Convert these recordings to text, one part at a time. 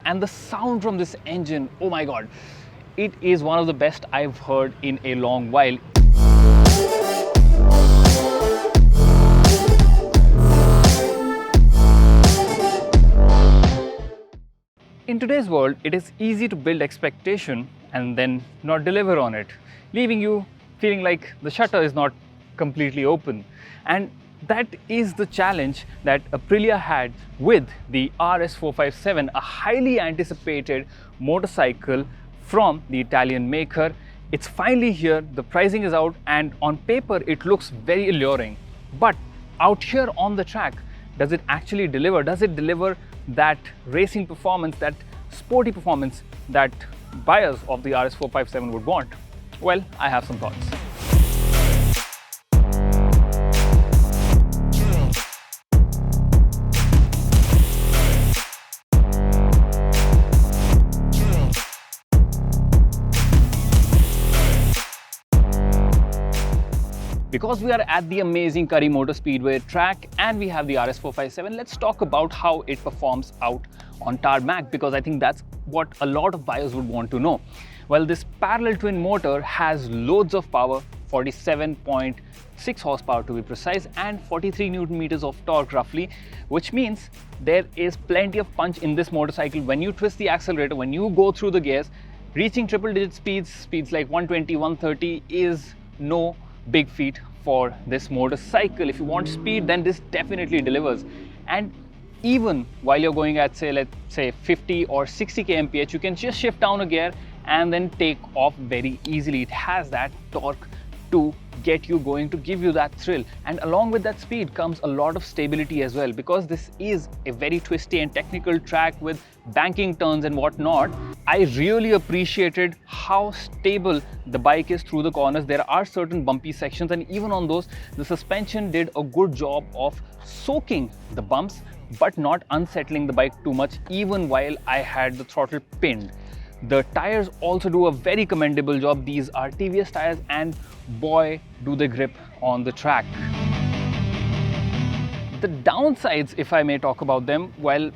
and the sound from this engine, oh my god, it is one of the best I've heard in a long while. In today's world, it is easy to build expectation and then not deliver on it, leaving you feeling like the shutter is not completely open. And that is the challenge that Aprilia had with the RS 457, a highly anticipated motorcycle from the Italian maker. It's finally here, the pricing is out, and on paper it looks very alluring. But out here on the track, does it actually deliver? Does it deliver that racing performance, that sporty performance that buyers of the RS 457 would want? Well, I have some thoughts. Because we are at the amazing Curry Motor Speedway track and we have the RS 457, let's talk about how it performs out on tarmac, because I think that's what a lot of buyers would want to know. Well, this parallel twin motor has loads of power, 47.6 horsepower to be precise, and 43 Newton meters of torque roughly, which means there is plenty of punch in this motorcycle. When you twist the accelerator, when you go through the gears, reaching triple digit speeds like 120, 130 is no big feat for this motorcycle. If you want speed, then this definitely delivers. And even while you're going at let's say 50 or 60 kmph, you can just shift down a gear and then take off very easily. It has that torque to get you going, to give you that thrill, and along with that speed comes a lot of stability as well, because this is a very twisty and technical track with banking turns and whatnot. I really appreciated how stable the bike is through the corners. There are certain bumpy sections, and even on those, the suspension did a good job of soaking the bumps but not unsettling the bike too much, even while I had the throttle pinned. The tires also do a very commendable job. These are TVS tires, and boy, do they grip on the track. The downsides, if I may talk about them, well,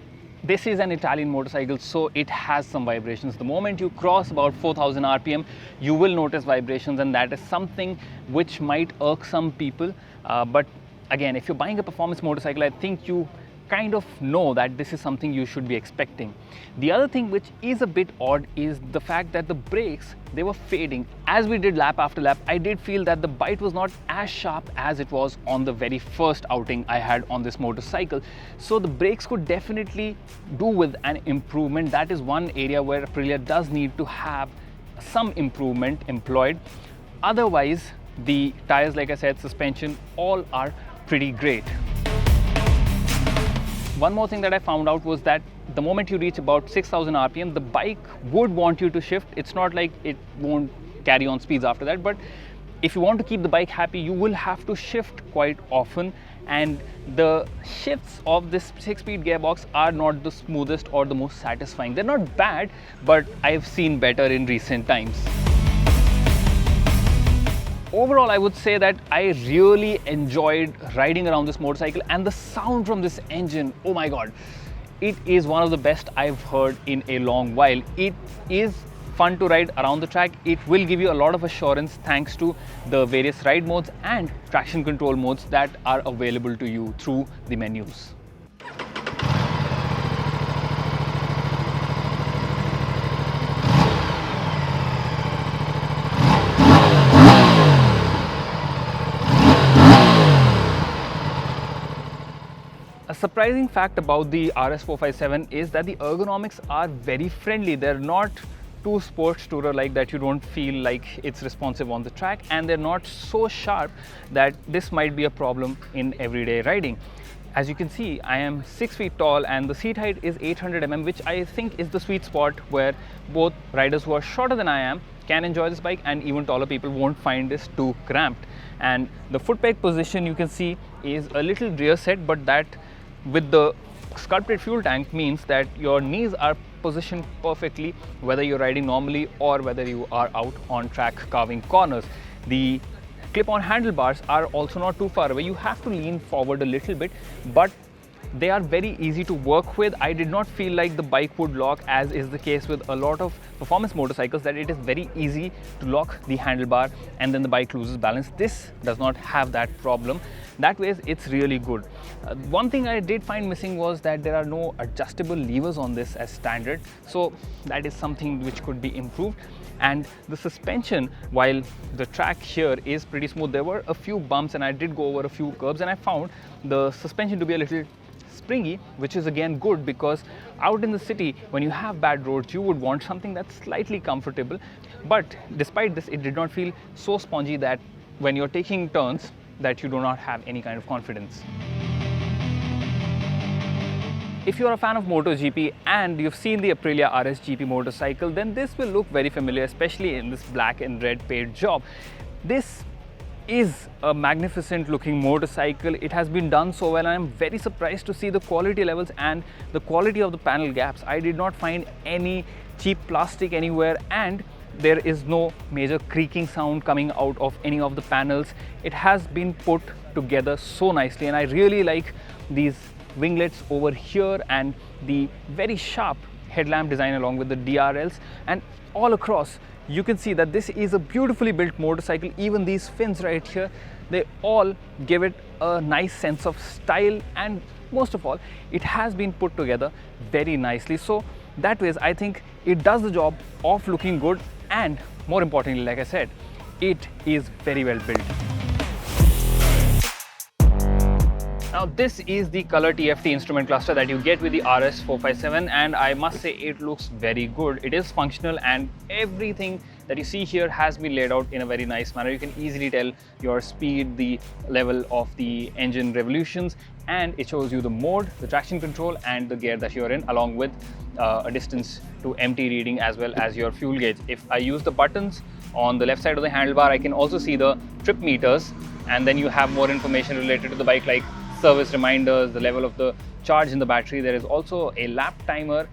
this is an Italian motorcycle, so it has some vibrations. The moment you cross about 4000 RPM, you will notice vibrations, and that is something which might irk some people. But again, if you're buying a performance motorcycle, I think you kind of know that this is something you should be expecting. The other thing which is a bit odd is the fact that the brakes, they were fading. As we did lap after lap, I did feel that the bite was not as sharp as it was on the very first outing I had on this motorcycle. So the brakes could definitely do with an improvement. That is one area where Aprilia does need to have some improvement employed. Otherwise, the tires, like I said, suspension, all are pretty great. One more thing that I found out was that the moment you reach about 6000 RPM, the bike would want you to shift. It's not like it won't carry on speeds after that, but if you want to keep the bike happy, you will have to shift quite often. And the shifts of this 6-speed gearbox are not the smoothest or the most satisfying. They're not bad, but I've seen better in recent times. Overall, I would say that I really enjoyed riding around this motorcycle, and the sound from this engine, oh my god, it is one of the best I've heard in a long while. It is fun to ride around the track. It will give you a lot of assurance thanks to the various ride modes and traction control modes that are available to you through the menus. A surprising fact about the RS 457 is that the ergonomics are very friendly. They're not too sports tourer like that you don't feel like it's responsive on the track, and they're not so sharp that this might be a problem in everyday riding. As you can see, I am 6 feet tall and the seat height is 800 mm, which I think is the sweet spot where both riders who are shorter than I am can enjoy this bike, and even taller people won't find this too cramped. And the foot peg position, you can see, is a little rear set, but that with the sculpted fuel tank means that your knees are positioned perfectly, whether you're riding normally or whether you are out on track carving corners. The clip-on handlebars are also not too far away. You have to lean forward a little bit, but They are very easy to work with. I did not feel like the bike would lock, as is the case with a lot of performance motorcycles, that it is very easy to lock the handlebar and then the bike loses balance. This does not have that problem. That way it's really good. One thing I did find missing was that there are no adjustable levers on this as standard, so that is something which could be improved. And the suspension, while the track here is pretty smooth, there were a few bumps and I did go over a few curbs and I found the suspension to be a little springy, which is again good, because out in the city when you have bad roads you would want something that's slightly comfortable. But despite this, it did not feel so spongy that when you're taking turns that you do not have any kind of confidence. If you're a fan of MotoGP and you've seen the Aprilia RS GP motorcycle, then this will look very familiar, especially in this black and red paint job. This is a magnificent looking motorcycle. It has been done so well, and I'm very surprised to see the quality levels and the quality of the panel gaps. I did not find any cheap plastic anywhere, and there is no major creaking sound coming out of any of the panels. It has been put together so nicely, and I really like these winglets over here and the very sharp headlamp design along with the DRLs, and all across you can see that this is a beautifully built motorcycle. Even these fins right here, they all give it a nice sense of style, and most of all it has been put together very nicely. So that way I think it does the job of looking good, and more importantly, like I said, it is very well built. Now this is the color TFT instrument cluster that you get with the RS 457, and I must say it looks very good. It is functional, and everything that you see here has been laid out in a very nice manner. You can easily tell your speed, the level of the engine revolutions, and it shows you the mode, the traction control and the gear that you're in, along with a distance to empty reading as well as your fuel gauge. If I use the buttons on the left side of the handlebar, I can also see the trip meters, and then you have more information related to the bike, like service reminders, the level of the charge in the battery. There is also a lap timer,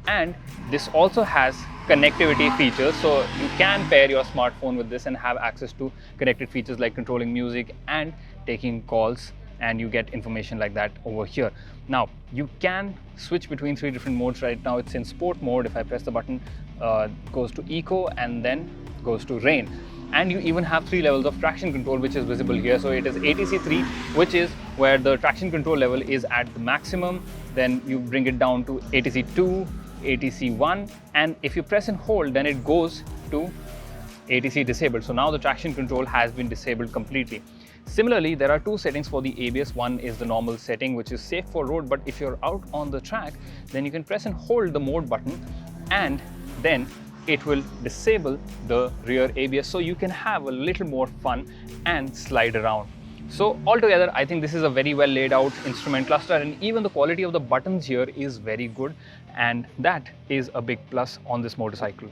and this also has connectivity features, so you can pair your smartphone with this and have access to connected features like controlling music and taking calls, and you get information like that over here. Now you can switch between 3 different modes. Right now it's in sport mode. If I press the button, goes to eco and then goes to rain. And you even have 3 levels of traction control, which is visible here. So it is ATC 3, which is where the traction control level is at the maximum. Then you bring it down to ATC 2, ATC 1, and if you press and hold, then it goes to ATC disabled. So now the traction control has been disabled completely. Similarly, there are 2 settings for the ABS. One is the normal setting, which is safe for road, but if you're out on the track, then you can press and hold the mode button, and then it will disable the rear ABS, so you can have a little more fun and slide around. So altogether, I think this is a very well laid out instrument cluster, and even the quality of the buttons here is very good, and that is a big plus on this motorcycle.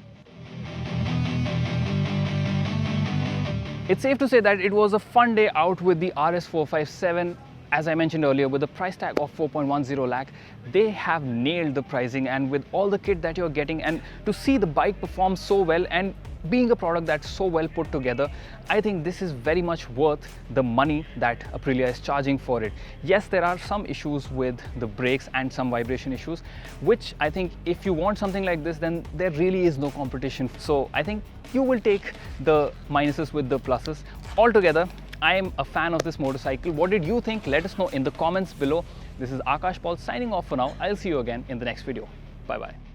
It's safe to say that it was a fun day out with the RS 457. As I mentioned earlier, with the price tag of 4.10 lakh, they have nailed the pricing, and with all the kit that you're getting, and to see the bike perform so well and being a product that's so well put together, I think this is very much worth the money that Aprilia is charging for it. Yes, there are some issues with the brakes and some vibration issues, which I think if you want something like this, then there really is no competition. So I think you will take the minuses with the pluses. Altogether, I am a fan of this motorcycle. What did you think? Let us know in the comments below. This is Akash Paul signing off for now. I'll see you again in the next video. Bye bye.